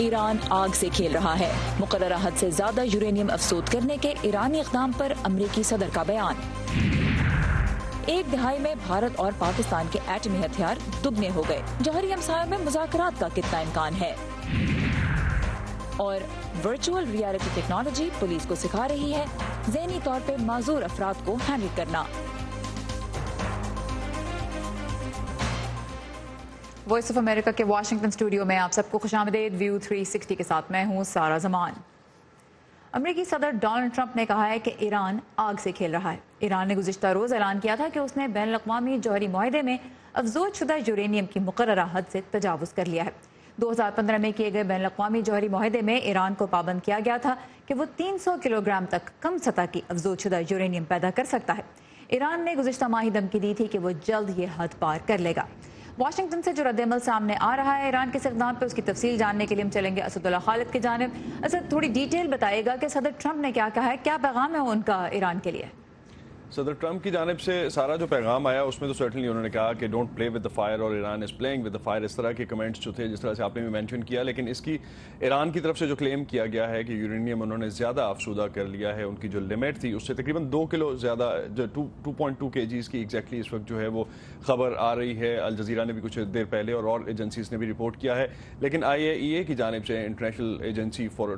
ایران آگ سے کھیل رہا ہے، مقررہ حد سے زیادہ یورینیم افزود کرنے کے ایرانی اقدام پر امریکی صدر کا بیان۔ ایک دہائی میں بھارت اور پاکستان کے ایٹمی ہتھیار دگنے ہو گئے، جوہری ہمسایوں میں مذاکرات کا کتنا امکان ہے؟ اور ورچوئل ریالٹی ٹیکنالوجی پولیس کو سکھا رہی ہے ذہنی طور پہ معذور افراد کو ہینڈل کرنا۔ وائس آف امریکہ کے واشنگٹن اسٹوڈیو میں آپ سب کو خوش آمدید۔ ویو 360 کے ساتھ میں ہوں سارا زمان۔ امریکی صدر ڈونلڈ ٹرمپ نے کہا ہے کہ ایران آگ سے کھیل رہا ہے۔ ایران نے گزشتہ روز اعلان کیا تھا کہ اس نے بین الاقوامی جوہری معاہدے میں افزود شدہ یورینیم کی مقررہ حد سے تجاوز کر لیا ہے۔ 2015 میں کیے گئے بین الاقوامی جوہری معاہدے میں ایران کو پابند کیا گیا تھا کہ وہ 300 کلو گرام تک کم سطح کی افزود شدہ یورینیم پیدا کر سکتا ہے۔ ایران نے گزشتہ ماہ دھمکی دی تھی کہ وہ جلد یہ حد پار کر لے گا۔ واشنگٹن سے جو رد عمل سامنے آ رہا ہے ایران کے اس اقدام پہ، اس کی تفصیل جاننے کے لیے ہم چلیں گے اسد اللہ خالد کی جانب۔ اسد، تھوڑی ڈیٹیل بتائیے گا کہ صدر ٹرمپ نے کیا کہا ہے، کیا پیغام ہے ان کا ایران کے لیے؟ صدر ٹرمپ کی جانب سے سارا جو پیغام آیا اس میں تو سرٹنلی انہوں نے کہا کہ don't play with the fire اور Iran is playing with the fire, اس طرح کے کمنٹس جو تھے جس طرح سے آپ نے بھی مینشن کیا۔ لیکن اس کی ایران کی طرف سے جو کلیم کیا گیا ہے کہ یورینیم انہوں نے زیادہ افزودہ کر لیا ہے، ان کی جو لمٹ تھی اس سے تقریباً 2 کلو زیادہ، جو 2.2 kgs کی ایگزیکٹلی اس وقت جو ہے وہ خبر آ رہی ہے۔ الجزیرہ نے بھی کچھ دیر پہلے اور ایجنسیز نے بھی رپورٹ کیا ہے، لیکن IAEA کی جانب سے international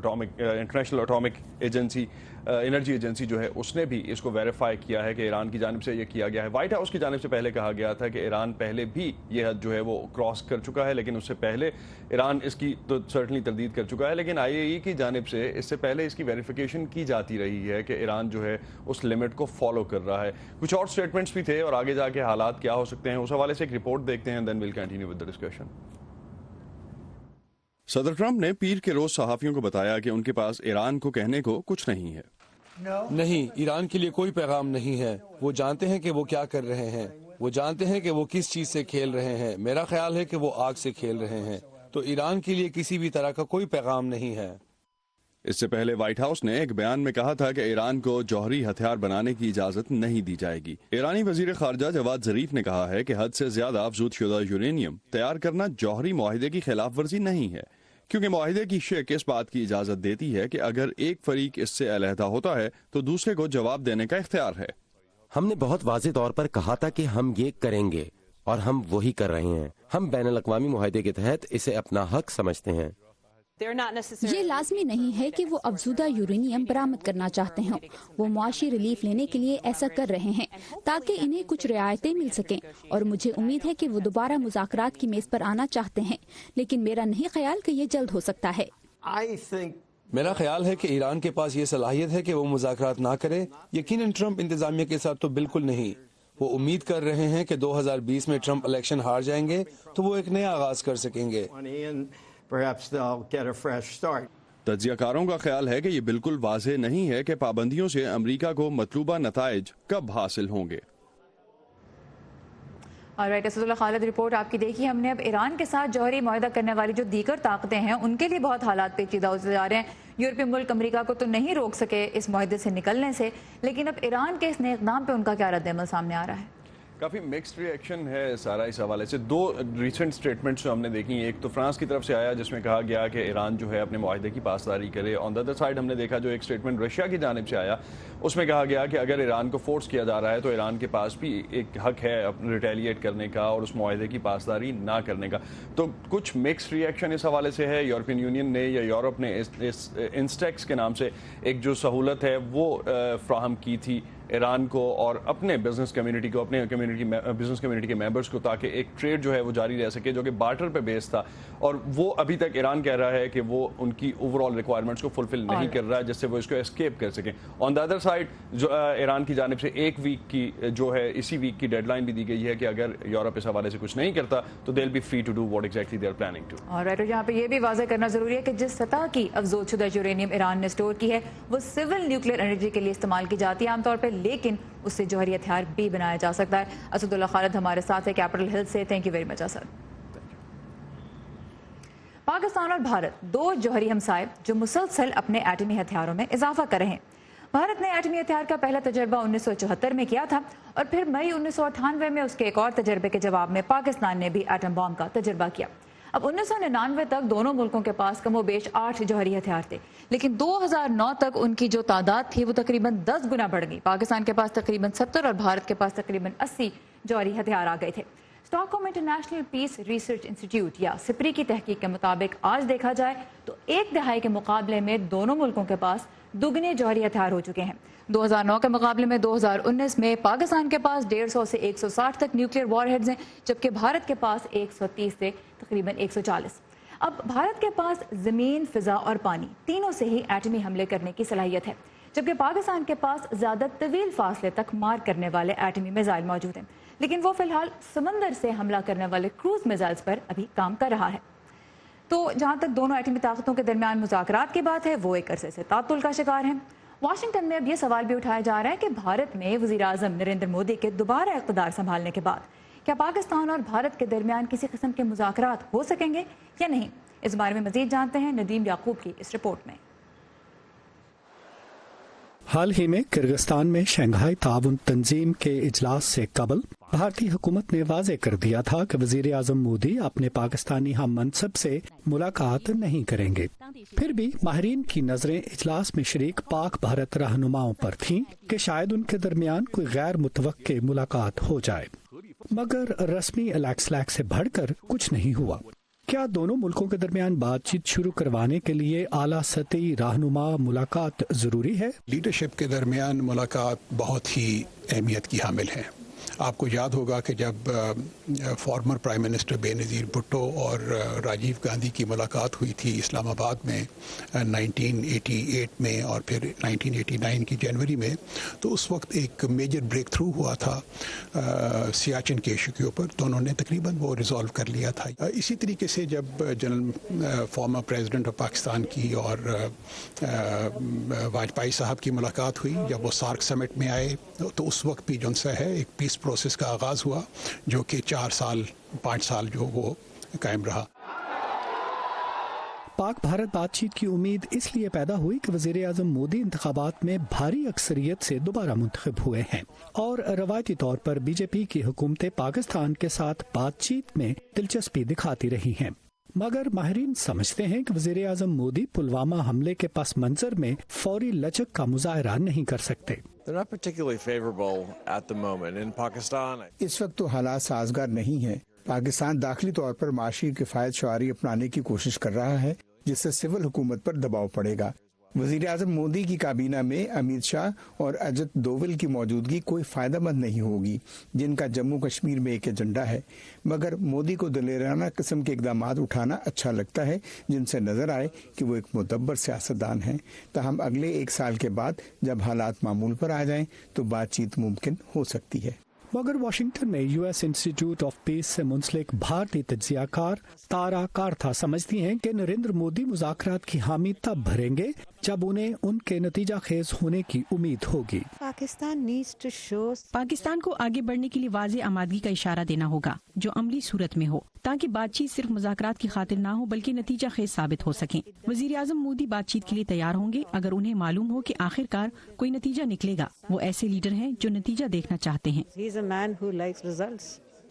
atomic agency energy agency جو ہے اس نے بھی اس کو ویریفائی کیا ہے کہ ایران کی جانب سے یہ کیا گیا ہے۔ وائٹ ہاؤس کی جانب سے پہلے کہا گیا تھا کہ ایران پہلے بھی یہ حد جو ہے وہ کراس کر چکا ہے، لیکن اس سے پہلے ایران اس کی تو سرٹنلی تردید کر چکا ہے، لیکن IAEA کی جانب سے اس سے پہلے اس کی ویریفیکیشن کی جاتی رہی ہے کہ ایران جو ہے اس لمٹ کو فالو کر رہا ہے۔ کچھ اور سٹیٹمنٹس بھی تھے اور آگے جا کے حالات کیا ہو سکتے ہیں اس حوالے سے ایک رپورٹ دیکھتے ہیں، then we'll continue with the discussion. صدر ٹرمپ نے پیر کے روز صحافیوں کو بتایا کہ ان کے پاس ایران کو کہنے کو کچھ نہیں ہے۔ نہیں، ایران کے لیے کوئی پیغام نہیں ہے۔ وہ جانتے ہیں کہ وہ کیا کر رہے ہیں، وہ جانتے ہیں کہ وہ کس چیز سے کھیل رہے ہیں۔ میرا خیال ہے کہ وہ آگ سے کھیل رہے ہیں، تو ایران کے لیے کسی بھی طرح کا کوئی پیغام نہیں ہے۔ اس سے پہلے وائٹ ہاؤس نے ایک بیان میں کہا تھا کہ ایران کو جوہری ہتھیار بنانے کی اجازت نہیں دی جائے گی۔ ایرانی وزیر خارجہ جواد ظریف نے کہا ہے کہ حد سے زیادہ افزود شدہ یورینیم تیار کرنا جوہری معاہدے کی خلاف ورزی نہیں ہے، کیونکہ معاہدے کی شق اس بات کی اجازت دیتی ہے کہ اگر ایک فریق اس سے علیحدہ ہوتا ہے تو دوسرے کو جواب دینے کا اختیار ہے۔ ہم نے بہت واضح طور پر کہا تھا کہ ہم یہ کریں گے اور ہم وہی کر رہے ہیں۔ ہم بین الاقوامی معاہدے کے تحت اسے اپنا حق سمجھتے ہیں۔ یہ لازمی نہیں ہے کہ وہ افزودہ یورینیم برآمد کرنا چاہتے ہوں، وہ معاشی ریلیف لینے کے لیے ایسا کر رہے ہیں تاکہ انہیں کچھ رعایتیں مل سکیں، اور مجھے امید ہے کہ وہ دوبارہ مذاکرات کی میز پر آنا چاہتے ہیں، لیکن میرا نہیں خیال کہ یہ جلد ہو سکتا ہے۔ میرا خیال ہے کہ ایران کے پاس یہ صلاحیت ہے کہ وہ مذاکرات نہ کرے، یقیناً ٹرمپ انتظامیہ کے ساتھ تو بالکل نہیں۔ وہ امید کر رہے ہیں کہ 2020 میں ٹرمپ الیکشن ہار جائیں گے تو وہ ایک نیا آغاز کر سکیں گے۔ تجزیہ کاروں کا خیال ہے کہ یہ بالکل واضح نہیں ہے کہ پابندیوں سے امریکہ کو مطلوبہ نتائج کب حاصل ہوں گے۔ اسد اللہ خالد، رپورٹ آپ کی دیکھی ہم نے۔ اب ایران کے ساتھ جوہری معاہدہ کرنے والی جو دیگر طاقتیں ہیں ان کے لیے بہت حالات پیچیدہ ہوتے جا رہے ہیں۔ یورپی ملک امریکہ کو تو نہیں روک سکے اس معاہدے سے نکلنے سے، لیکن اب ایران کے اس نئے اقدام پہ ان کا کیا رد عمل سامنے آ رہا ہے؟ کافی مکسڈ ری ایکشن ہے سارا اس حوالے سے۔ 2 ریسنٹ سٹیٹمنٹس جو ہم نے دیکھی، ایک تو فرانس کی طرف سے آیا جس میں کہا گیا کہ ایران جو ہے اپنے معاہدے کی پاسداری کرے۔ آن دا ادر سائڈ ہم نے دیکھا جو ایک سٹیٹمنٹ رشیا کی جانب سے آیا، اس میں کہا گیا کہ اگر ایران کو فورس کیا جا رہا ہے تو ایران کے پاس بھی ایک حق ہے ریٹیلیٹ کرنے کا اور اس معاہدے کی پاسداری نہ کرنے کا۔ تو کچھ مکسڈ ری ایکشن اس حوالے سے ہے۔ یورپین یونین نے یا یورپ نے اس انسٹیکس کے نام سے ایک جو سہولت ہے وہ فراہم کی تھی ایران کو اور اپنے بزنس کمیونٹی کو، اپنے بزنس کمیونٹی کے ممبرس کو، تاکہ ایک ٹریڈ جو ہے وہ جاری رہ سکے جو کہ بارٹر پہ بیس تھا، اور وہ ابھی تک ایران کہہ رہا ہے کہ وہ ان کی اوور آل ریکوائرمنٹس کو فلفل نہیں کر رہا ہے جس سے وہ اس کو اسکیپ کر سکیں۔ آن دا ادر سائڈ جو ایران کی جانب سے 1 ویک کی جو ہے اسی ویک کی ڈیڈ لائن بھی دی گئی ہے کہ اگر یورپ اس حوالے سے کچھ نہیں کرتا تو they will be free to do what exactly they are planning to. اور یہاں پہ یہ بھی واضح کرنا ضروری ہے کہ جس سطح کی افزود شدہ یورینیم ایران نے اسٹور کی ہے وہ سول نیوکلیئر انرجی کے لیے استعمال کی جاتی ہے عام طور پہ، لیکن اس سے جوہری ہتھیار بھی بنایا جا سکتا ہے۔ اسد اللہ خالد ہمارے ساتھ ہے کیپٹل ہل سے، thank you very much Asad. Pakistan اور بھارت 2 جوہری ہمسائے جو مسلسل اپنے ایٹمی ہتھیاروں میں اضافہ کر رہے ہیں۔ بھارت نے ایٹمی ہتھیار کا پہلا تجربہ 1974 میں کیا تھا اور پھر مئی 1998 میں اس کے ایک اور تجربے کے جواب میں پاکستان نے بھی ایٹم بم کا تجربہ کیا۔ اب 1999 تک دونوں ملکوں کے پاس کم و بیش 8 جوہری ہتھیار تھے، لیکن 2009 تک ان کی جو تعداد تھی وہ تقریباً 10 گنا بڑھ گئی۔ پاکستان کے پاس تقریباً 70 اور بھارت کے پاس تقریباً 80 جوہری ہتھیار آ گئے تھے۔ Stock home international peace research institute یا سپری کی تحقیق کے مطابق آج دیکھا جائے تو ایک دہائی کے مقابلے میں دونوں ملکوں کے پاس دگنے جوہری ہتھیار ہو چکے ہیں۔ 2009 کے مقابلے میں 2019 میں پاکستان کے پاس 150 سے 160 تک نیوکلیئر وار ہیڈز ہیں، جبکہ بھارت کے پاس 130 سے تقریباً 140۔ اب بھارت کے پاس زمین، فضا اور پانی تینوں سے ہی ایٹمی حملے کرنے کی صلاحیت ہے، جبکہ پاکستان کے پاس زیادہ طویل فاصلے تک مار کرنے والے ایٹمی میزائل موجود ہیں، لیکن وہ فی الحال سمندر سے حملہ کرنے والے کروز میزائلز پر ابھی کام کر رہا ہے۔ تو جہاں تک دونوں ایٹمی طاقتوں کے درمیان مذاکرات کی بات ہے، وہ ایک عرصے سے تعطل کا شکار ہیں۔ واشنگٹن میں اب یہ سوال بھی اٹھایا جا رہا ہے کہ بھارت میں وزیر اعظم نریندر مودی کے دوبارہ اقتدار سنبھالنے کے بعد کیا پاکستان اور بھارت کے درمیان کسی قسم کے مذاکرات ہو سکیں گے یا نہیں؟ اس بارے میں مزید جانتے ہیں ندیم یعقوب کی اس رپورٹ میں۔ حال ہی میں کرغستان میں شنگھائی تعاون تنظیم کے اجلاس سے قبل بھارتی حکومت نے واضح کر دیا تھا کہ وزیر اعظم مودی اپنے پاکستانی ہم منصب سے ملاقات نہیں کریں گے۔ پھر بھی ماہرین کی نظریں اجلاس میں شریک پاک بھارت رہنماؤں پر تھیں کہ شاید ان کے درمیان کوئی غیر متوقع ملاقات ہو جائے، مگر رسمی الیکس لیک سے بڑھ کر کچھ نہیں ہوا۔ کیا دونوں ملکوں کے درمیان بات چیت شروع کروانے کے لیے اعلیٰ سطحی رہنما ملاقات ضروری ہے؟ لیڈرشپ کے درمیان ملاقات بہت ہی اہمیت کی حامل ہے۔ آپ کو یاد ہوگا کہ جب فارمر پرائم منسٹر بے نظیر بھٹو اور راجیو گاندھی کی ملاقات ہوئی تھی اسلام آباد میں 1988 میں اور پھر 1989 کی جنوری میں، تو اس وقت ایک میجر بریک تھرو ہوا تھا سیاچن کے ایشو کے اوپر، تو انہوں نے تقریباً وہ ریزالو کر لیا تھا۔ اسی طریقے سے جب general former president of Pakistan کی اور واجپئی صاحب کی ملاقات ہوئی، جب وہ سارک سمٹ میں آئے، تو اس وقت بھی جو ہے ایک پیس پروسیس کا آغاز ہوا جو کہ 5 سال جو وہ قائم رہا۔ پاک بھارت بات چیت کی امید اس لیے پیدا ہوئی کہ وزیر اعظم مودی انتخابات میں بھاری اکثریت سے دوبارہ منتخب ہوئے ہیں اور روایتی طور پر بی جے پی کی حکومتیں پاکستان کے ساتھ بات چیت میں دلچسپی دکھاتی رہی ہیں، مگر ماہرین سمجھتے ہیں کہ وزیر اعظم مودی پلوامہ حملے کے پس منظر میں فوری لچک کا مظاہرہ نہیں کر سکتے۔ اس وقت تو حالات سازگار نہیں ہیں۔ پاکستان داخلی طور پر معاشی کفایت شعاری اپنانے کی کوشش کر رہا ہے، جس سے سول حکومت پر دباؤ پڑے گا۔ وزیر اعظم مودی کی کابینہ میں امیت شاہ اور اجت دوول کی موجودگی کوئی فائدہ مند نہیں ہوگی، جن کا جموں کشمیر میں ایک ایجنڈا ہے، مگر مودی کو دلیرانہ قسم کے اقدامات اٹھانا اچھا لگتا ہے، جن سے نظر آئے کہ وہ ایک مدبر سیاستدان ہیں۔ تاہم اگلے 1 سال کے بعد جب حالات معمول پر آ جائیں تو بات چیت ممکن ہو سکتی ہے۔ مگر واشنگٹن میں U S institute of peace سے منسلک بھارتی تجزیہ کار تارا کارتھا سمجھتی ہیں کہ نریندر مودی مذاکرات کی حامی تب بھریں گے جب انہیں ان کے نتیجہ خیز ہونے کی امید ہوگی۔ پاکستان کو آگے بڑھنے کے لیے واضح آمادگی کا اشارہ دینا ہوگا جو عملی صورت میں ہو، تاکہ بات چیت صرف مذاکرات کی خاطر نہ ہو بلکہ نتیجہ خیز ثابت ہو سکیں۔ وزیر اعظم مودی بات چیت کے لیے تیار ہوں گے اگر انہیں معلوم ہو کہ آخر کار کوئی نتیجہ نکلے گا۔ وہ ایسے لیڈر ہیں جو نتیجہ دیکھنا چاہتے ہیں۔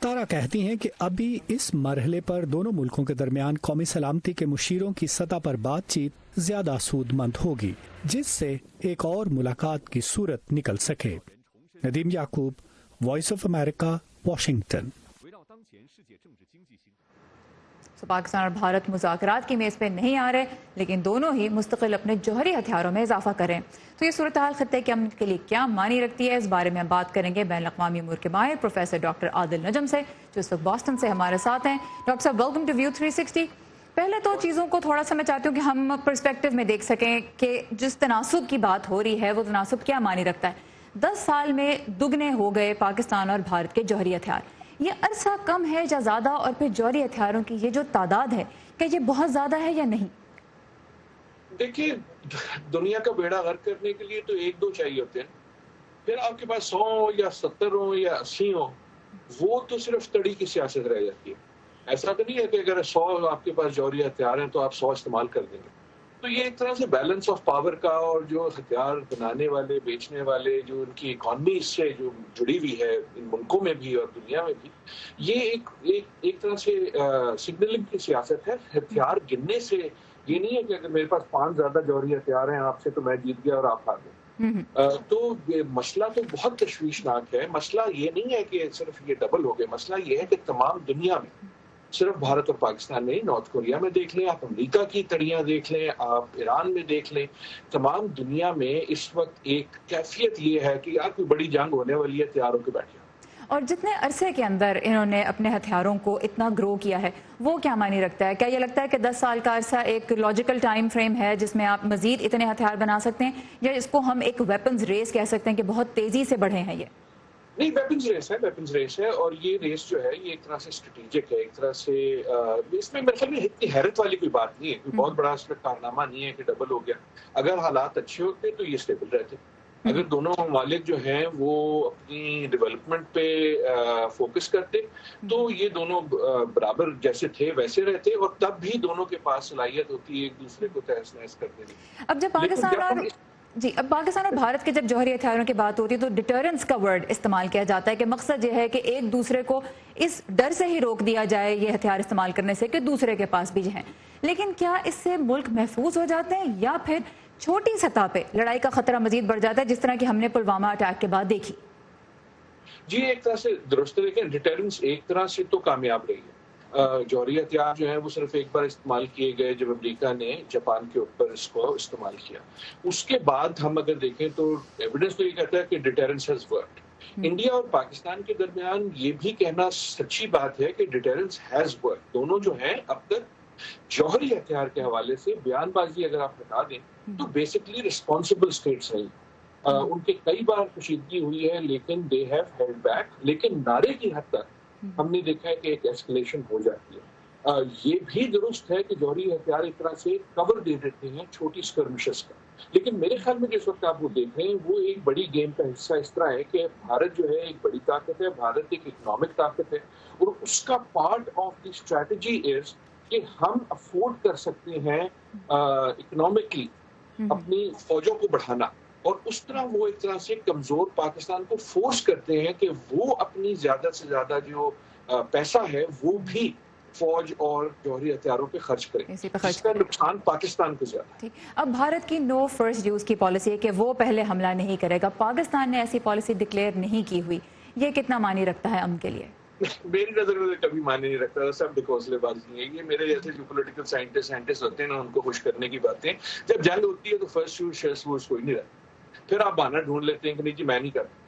تارا کہتی ہیں کہ ابھی اس مرحلے پر دونوں ملکوں کے درمیان قومی سلامتی کے مشیروں کی سطح پر بات چیت زیادہ سود مند ہوگی، جس سے ایک اور ملاقات کی صورت نکل سکے۔ Nadeem Yaqoob, voice of America, Washington. Pakistan اور بھارت مذاکرات کی میز پہ نہیں آ رہے، لیکن دونوں ہی مستقل اپنے جوہری ہتھیاروں میں اضافہ کریں، تو یہ صورتحال خطے کے امن کے لیے کیا معنی رکھتی ہے؟ اس بارے میں ہم بات کریں گے بین الاقوامی امور کے ماہر پروفیسر ڈاکٹر عادل نجم سے، جو اس وقت باسٹن سے ہمارے ساتھ ہیں۔ ڈاکٹر صاحب، ویلکم ٹو ویو 360۔ پہلے تو چیزوں کو تھوڑا سا میں چاہتی ہوں کہ ہم پرسپیکٹو میں دیکھ سکیں کہ جس تناسب کی بات ہو رہی ہے وہ تناسب کیا معنی رکھتا ہے۔ 10 سال میں دگنے ہو گئے پاکستان اور بھارت کے جوہری ہتھیار، یہ عرصہ کم ہے یا زیادہ؟ اور پھر جوہری ہتھیاروں کی یہ جو تعداد ہے، کیا یہ بہت زیادہ ہے یا نہیں؟ دیکھیے، دنیا کا بیڑا غرق کرنے کے لیے تو 1-2 چاہیے ہوتے ہیں، پھر آپ کے پاس 100 ہو یا 70 ہو یا 80 ہو، وہ تو صرف تڑی کی سیاست رہ جاتی ہے۔ ایسا تو نہیں ہے کہ اگر 100 آپ کے پاس جوہری ہتھیار ہیں تو آپ 100 استعمال کر دیں گے۔ تو یہ ایک طرح سے بیلنس آف پاور کا، اور جو ہتھیار بنانے والے بیچنے والے جو ان کی اکانومی اس سے جو جڑی ہوئی ہے ان ملکوں میں بھی اور دنیا میں بھی، یہ ایک طرح سے سگنلنگ کی سیاست ہے. ہتھیار گننے سے یہ نہیں ہے کہ اگر میرے پاس 5 زیادہ جوہری ہتھیار ہیں آپ سے تو میں جیت گیا اور آپ ہار گئے. تو یہ مسئلہ تو بہت تشویشناک ہے. مسئلہ یہ نہیں ہے کہ صرف یہ ڈبل ہو گئے، مسئلہ یہ ہے کہ تمام دنیا میں، صرف بھارت اور پاکستان میں، نارتھ کوریا میں دیکھ لیں آپ، امریکہ کی تڑیاں دیکھ لیں آپ، ایران میں دیکھ لیں، تمام دنیا میں اس وقت ایک کیفیت یہ ہے کہ یار کوئی بڑی جنگ ہونے والی ہے، تیار ہو کے بیٹھے. اور جتنے عرصے کے اندر انہوں نے اپنے ہتھیاروں کو اتنا گرو کیا ہے وہ کیا معنی رکھتا ہے؟ کیا یہ لگتا ہے کہ 10 سال کا عرصہ ایک لاجیکل ٹائم فریم ہے جس میں آپ مزید اتنے ہتھیار بنا سکتے ہیں، یا اس کو ہم ایک ویپنز ریس کہہ سکتے ہیں کہ بہت تیزی سے بڑھے ہیں؟ یہ نہیں، ویپنز ریس ہے، اور یہ ریس جو ہے یہ ایک طرح سے اسٹریٹجک ہے، ایک طرح سے اس میں میرے خیال میں اتنی حیرت والی کوئی بات نہیں ہے، کوئی بہت بڑا اس میں کارنامہ نہیں ہے کہ ڈبل ہو گیا. اگر حالات اچھے ہوتے تو یہ اسٹیبل رہتے. اگر دونوں ممالک جو ہیں وہ اپنی ڈیولپمنٹ پہ فوکس کرتے تو یہ دونوں برابر جیسے تھے ویسے رہتے، اور تب بھی دونوں کے پاس صلاحیت ہوتی ہے ایک دوسرے کو تہس نہس کرنے کی. اب جب پاکستان اور بھارت کے جب جوہری ہتھیاروں کی بات ہوتی ہے تو ڈیٹرنس کا ورڈ استعمال کیا جاتا ہے کہ مقصد یہ ہے کہ ایک دوسرے کو اس ڈر سے ہی روک دیا جائے یہ ہتھیار استعمال کرنے سے کہ دوسرے کے پاس بھی ہیں. لیکن کیا اس سے ملک محفوظ ہو جاتے ہیں، یا پھر چھوٹی سطح پہ لڑائی کا خطرہ مزید بڑھ جاتا ہے جس طرح کہ ہم نے پلوامہ اٹیک کے بعد دیکھی؟ جی ایک طرح سے درست ہے، لیکن ڈیٹرنس ایک طرح سے تو کامیاب رہی ہے. جوہری ہتھیار جو ہیں وہ صرف ایک بار استعمال کیے گئے جب امریکہ نے جاپان کے اوپر اس کو استعمال کیا. اس کے بعد ہم اگر دیکھیں تو ایویڈنس تو یہ کہتا ہے کہ ڈیٹرنس ہیز ورکڈ. انڈیا اور پاکستان کے درمیان یہ بھی کہنا سچی بات ہے کہ ڈیٹرنس ہیز ورکڈ. دونوں جو ہیں اب تک جوہری ہتھیار کے حوالے سے بیان بازی اگر آپ ہٹا دیں تو بیسکلی ریسپانسبل اسٹیٹس رہی. ان کے کئی بار کشیدگی ہوئی ہے لیکن دے ہیو ہیلڈ بیک. لیکن نعرے کی حد تک ہم نے دیکھا ہے کہ ایک ایسکلیشن ہو جاتی ہے. یہ بھی درست ہے کہ جوہری ہتھیار ایک طرح سے کور دے دیتے ہیں چھوٹی اسکرمشز کا. لیکن میرے خیال میں جس وقت آپ وہ دیکھ رہے ہیں وہ ایک بڑی گیم کا حصہ اس طرح ہے کہ بھارت جو ہے ایک بڑی طاقت ہے، بھارت ایک اکنامک طاقت ہے، اور اس کا part of the strategy is کہ ہم افورڈ کر سکتے ہیں اکنامکلی اپنی فوجوں کو بڑھانا، اور اس طرح وہ ایک طرح سے کمزور پاکستان کو فورس کرتے ہیں کہ وہ اپنی زیادہ سے زیادہ جو پیسہ ہے وہ بھی فوج اور جوہری ہتھیاروں پہ خرچ کریں، جس کا نقصان پاکستان کو زیادہ. اب بھارت کی نو فرسٹ یوز کی پالیسی ہے کہ وہ پہلے حملہ نہیں کرے گا. پاکستان نے ایسی پالیسی ڈکلیئر نہیں کی ہوئی، یہ کتنا معنی رکھتا ہے امن کے لیے؟ میری نظر میں کبھی معنی نہیں رکھتا. سب ڈکوسلے بازی ہے. یہ میرے جیسے جو پولیٹیکل سائنٹسٹ ہوتے ہیں نا ان کو خوش کرنے کی باتیں. جب جنگ ہوتی ہے تو فرسٹ یوز شیئرس وورس کوئی نہیں رہتا. پھر آپ بہانہ ڈھونڈ لیتے ہیں کہ نہیں جی میں نہیں کرتا.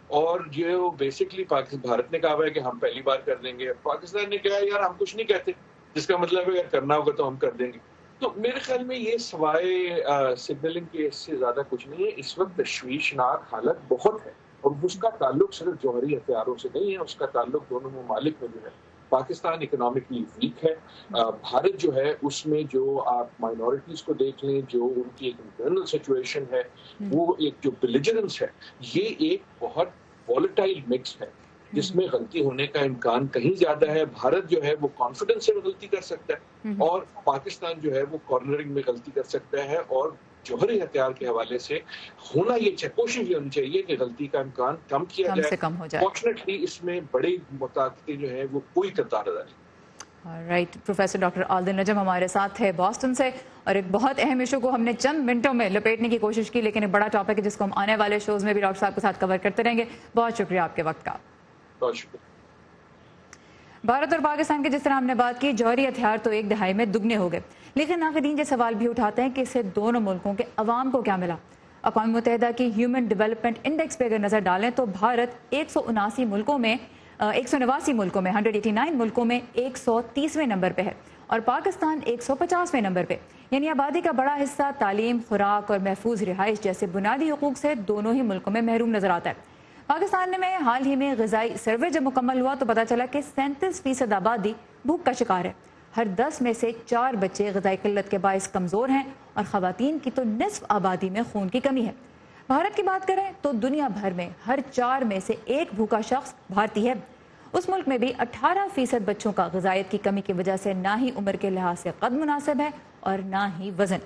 اور جو بیسکلی بھارت نے کہا ہے کہ ہم پہلی بار کر دیں گے، پاکستان نے کہا یار ہم کچھ نہیں کہتے، جس کا مطلب ہے اگر کرنا ہوگا تو ہم کر دیں گے. تو میرے خیال میں یہ سوائے سگنلنگ کے اس سے زیادہ کچھ نہیں ہے. اس وقت تشویشناک حالت بہت ہے، اور اس کا تعلق صرف جوہری ہتھیاروں سے نہیں ہے، اس کا تعلق دونوں ممالک میں جو ہے. پاکستان اکنامکلی ویک ہے، بھارت جو ہے اس میں جو آپ مائنورٹیز کو دیکھ لیں، جو ان کی ایک انٹرنل سچویشن ہے، وہ ایک جو بلیجرنس ہے، یہ ایک بہت وولٹائل مکس ہے جس میں غلطی ہونے کا امکان کہیں زیادہ ہے. بھارت جو ہے وہ کانفیڈنس سے غلطی کر سکتا ہے، اور پاکستان جو ہے وہ کارنرنگ میں غلطی کر سکتا ہے. اور جوہری ہتھیار کے حوالے سے ہونا یہ کوشش یہ ہونی چاہیے کہ غلطی کا امکان کم کیا جائے. فارچونیٹلی اس میں بڑی طاقتیں جو ہیں وہ کوئی کردار ادا نہیں. رائٹ. پروفیسر ڈاکٹر عادل نجم ہمارے ساتھ ہے بوسٹن سے، اور ایک بہت اہم ایشو کو ہم نے چند منٹوں میں لپیٹنے کی کوشش کی، لیکن ایک بڑا ٹاپک ہے جس کو ہم آنے والے شوز میں بھی ڈاکٹر صاحب کے ساتھ کور کرتے رہیں گے. بہت شکریہ آپ کے وقت کا. بہت شکریہ. بھارت اور پاکستان کی جس طرح ہم نے بات کی، جوہری ہتھیار تو ایک دہائی میں دگنے ہو گئے، لیکن ناقدین یہ سوال بھی اٹھاتے ہیں کہ اس سے دونوں ملکوں کے عوام کو کیا ملا. اقوام متحدہ کی ہیومن ڈیولپمنٹ انڈیکس پہ اگر نظر ڈالیں تو بھارت 189 ملکوں میں 189 ملکوں میں 130ویں نمبر پہ ہے، اور پاکستان 150ویں نمبر پہ. یعنی آبادی کا بڑا حصہ تعلیم، خوراک اور محفوظ رہائش جیسے بنیادی حقوق سے دونوں ہی ملکوں میں محروم نظر آتا ہے. پاکستان میں حال ہی میں غذائی سروے جب مکمل ہوا تو پتا چلا کہ 37% آبادی بھوک کا شکار ہے. ہر 10 میں سے 4 بچے غذائی قلت کے باعث کمزور ہیں، اور خواتین کی تو نصف آبادی میں خون کی کمی ہے. بھارت کی بات کریں تو دنیا بھر میں ہر 4 میں سے 1 بھوکا شخص بھارتی ہے. اس ملک میں بھی 18% بچوں کا غذائیت کی کمی کی وجہ سے نہ ہی عمر کے لحاظ سے قد مناسب ہے اور نہ ہی وزن.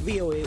VOA